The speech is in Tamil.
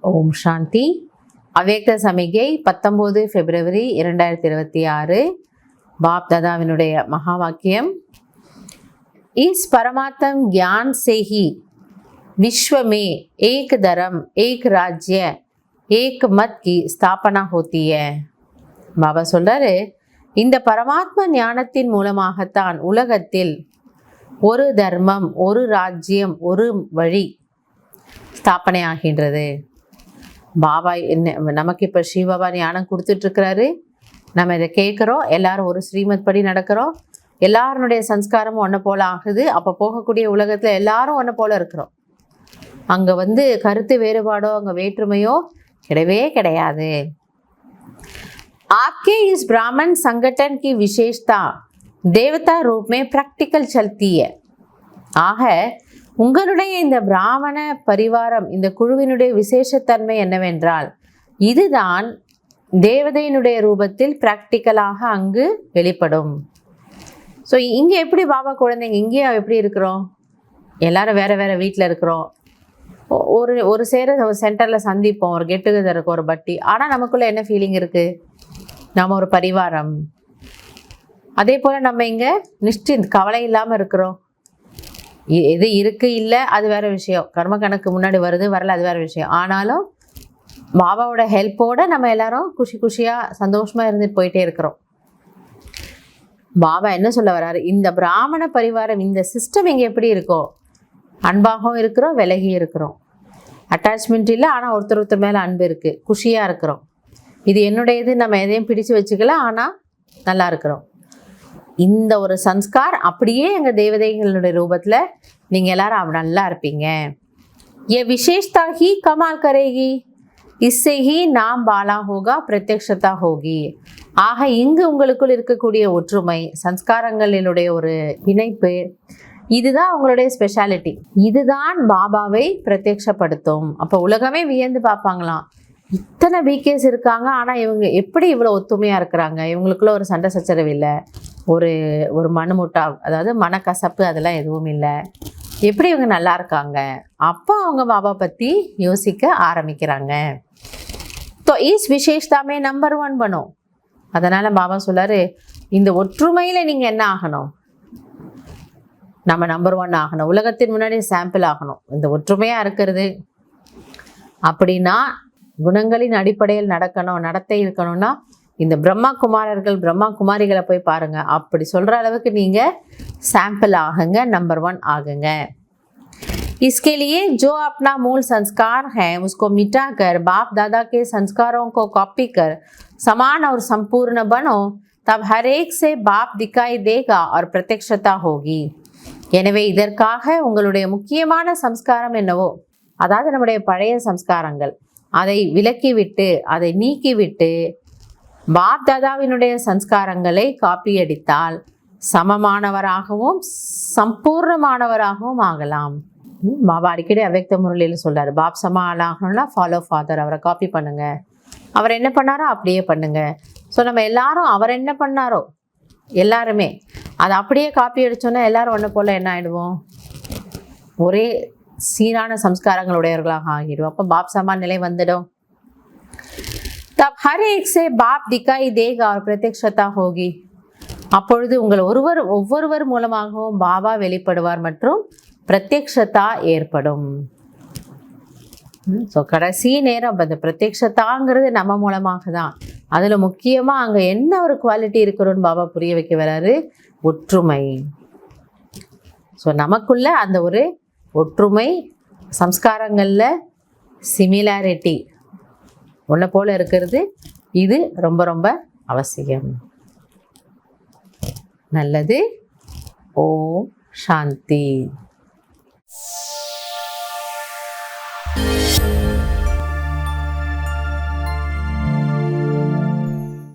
ஓம் சாந்தி. அவ்யக்த சமிகை 19 பிப்ரவரி 2026. பாப் தாதாவினுடைய மகா வாக்கியம். इस परमात्म ज्ञान से ही विश्व में एक धर्म, एक राज्य, एक मत की स्थापना होती है. பாபா சொல்றாரு, இந்த பரமாத்ம ஞானத்தின் மூலமாகத்தான் உலகத்தில் ஒரு தர்மம், ஒரு ராஜ்யம், ஒரு வழி ஸ்தாபனை ஆகின்றது. பாபா நமக்கு இப்போ ஸ்ரீபாபா ஞானம் கொடுத்துட்ருக்கிறாரு. நம்ம இதை கேட்குறோம், எல்லாரும் ஒரு ஸ்ரீமத் படி நடக்கிறோம், எல்லாருடைய சம்ஸ்காரமும் ஒன்று போல் ஆகுது. அப்போ போகக்கூடிய உலகத்தில் எல்லாரும் ஒன்று போல் இருக்கிறோம். அங்கே கருத்து வேறுபாடோ அங்கே வேற்றுமையோ கிடையவே கிடையாது. आपके इस ब्राह्मण संगठन की विशेषता देवता रूप में प्रैक्टिकल चलती है. ஆக உங்களுடைய இந்த பிராமண பரிவாரம், இந்த குழுவினுடைய விசேஷத்தன்மை என்னவென்றால், இதுதான் தேவதையினுடைய ரூபத்தில் பிராக்டிக்கலாக அங்கு வெளிப்படும். ஸோ இங்கே எப்படி பாபா குழந்தைங்க இங்கேயே எப்படி இருக்கிறோம்? எல்லாரும் வேறு வேறு வீட்டில் இருக்கிறோம். ஒரு ஒரு சென்டரில் சந்திப்போம், ஒரு கெட் டுகெதர் இருக்கும், ஒரு பட்டி. ஆனால் நமக்குள்ளே என்ன ஃபீலிங் இருக்குது? நாம் ஒரு பரிவாரம். அதே போல் நம்ம இங்கே கவலை இல்லாமல் இருக்கிறோம். எது இருக்குது இல்லை அது வேறு விஷயம், கர்ம கணக்கு முன்னாடி வருது வரல அது வேறு விஷயம். ஆனாலும் பாபாவோட ஹெல்ப்போடு நம்ம எல்லாரும் குஷியாக சந்தோஷமாக இருந்துட்டு போயிட்டே இருக்கிறோம். பாபா என்ன சொல்ல வர்றாரு? இந்த பிராமண பரிவாரம், இந்த சிஸ்டம் இங்கே எப்படி இருக்கோ, அன்பாகவும் இருக்கிறோம், விலகி இருக்கிறோம், அட்டாச்மெண்ட் இல்லை, ஆனால் ஒருத்தர் மேலே அன்பு இருக்குது, குஷியாக இருக்கிறோம். இது என்னுடையது, நம்ம எதையும் பிடிச்சு வச்சுக்கல, ஆனால் நல்லா இருக்கிறோம். இந்த ஒரு சன்ஸ்கார் அப்படியே எங்கள் தேவதைகளுடைய ரூபத்தில் நீங்கள் எல்லாரும் நல்லா இருப்பீங்க. ये विशेषता ही कमाल करेगी, इससे ही नाम बाला होगा, प्रत्यक्षता होगी. ஆக இங்கு உங்களுக்குள் இருக்கக்கூடிய ஒற்றுமை, சன்ஸ்காரங்களினுடைய ஒரு இணைப்பு, இதுதான் உங்களுடைய ஸ்பெஷாலிட்டி. இதுதான் பாபாவை பிரத்யக்ஷப்படுத்தும். அப்போ உலகமே வியந்து பார்ப்பாங்களாம், இத்தனை பிகேஸ் இருக்காங்க, ஆனால் இவங்க எப்படி இவ்வளோ ஒத்துமையாக இருக்கிறாங்க, இவங்களுக்குள்ள ஒரு சண்டை சச்சரவு இல்லை, ஒரு மனமுட்டா, அதாவது மனக்கசப்பு அதெல்லாம் எதுவும் இல்லை, எப்படி இவங்க நல்லா இருக்காங்க. அப்போ அவங்க பாபா பற்றி யோசிக்க ஆரம்பிக்கிறாங்க. तो इस विशेषता में नंबर 1 बनो. அதனால் பாபா சொல்லாரு, இந்த ஒற்றுமையில் நீங்கள் என்ன ஆகணும்? நம்ம நம்பர் 1 ஆகணும், உலகத்தின் முன்னாடி சாம்பிள் ஆகணும். இந்த ஒற்றுமையாக இருக்கிறது அப்படின்னா குணங்களின் அடிப்படையில் நடக்கணும், நடத்தை இருக்கணும்னா இந்த பிரம்மா குமாரர்கள், பிரம்மா குமாரிகளை போய் பாருங்க. அப்படி சொல்கிற அளவுக்கு நீங்கள் சாம்பிள் ஆகுங்க, நம்பர் 1 ஆகுங்க. इसके लिए जो अपना मूल संस्कार है उसको मिटाकर बाप दादा के संस्कारों को कॉपी कर समान और संपूर्ण बनो, तब हर एक से बाप दिखाई देगा और प्रत्यक्षता होगी. எனவே இதற்காக உங்களுடைய முக்கியமான சம்ஸ்காரம் என்னவோ, அதாவது நம்முடைய பழைய சம்ஸ்காரங்கள், அதை விலக்கிவிட்டு, அதை நீக்கிவிட்டு பாப் தாதாவினுடைய சம்ஸ்காரங்களை காப்பி அடித்தால் சமமானவராகவும் சம்பூர்ணமானவராகவும் ஆகலாம். பாபா அடிக்கடி அவ்யக்த முரளியில் சொல்றாரு, பாப் சமான் ஆகணும்னா ஃபாலோ ஃபாதர், அவரை காப்பி பண்ணுங்க, அவர் என்ன பண்ணாரோ அப்படியே பண்ணுங்க. ஸோ நம்ம எல்லாரும் அவர் என்ன பண்ணாரோ எல்லாருமே அதை அப்படியே காப்பி அடித்தோன்னா எல்லாரும் ஒன்று போல் என்ன ஆகிடுவோம்? ஒரே சீரான சம்ஸ்காரங்களுடையவர்களாக ஆகிடுவோம். அப்போ பாப் சமான் நிலை வந்துடும். तब हर एक से बाप दिखाई देगा और प्रत्यक्षता होगी. அப்பொழுது உங்கள் ஒவ்வொருவர் மூலமாகவும் பாபா வெளிப்படுவார் மற்றும் பிரத்யக்ஷதா ஏற்படும். ஸோ கடைசி நேரம் அந்த பிரத்யக்ஷதாங்கிறது நம்ம மூலமாக தான். அதில் முக்கியமாக அங்கே என்ன ஒரு குவாலிட்டி இருக்கிறோன்னு பாபா புரிய வைக்க வராரு, ஒற்றுமை. ஸோ நமக்குள்ள அந்த ஒரு ஒற்றுமை, சம்ஸ்காரங்களில் சிமிலாரிட்டி ஒன்றை போல் இருக்கிறது, இது ரொம்ப ரொம்ப அவசியம். நல்லது. ஓம் சாந்தி.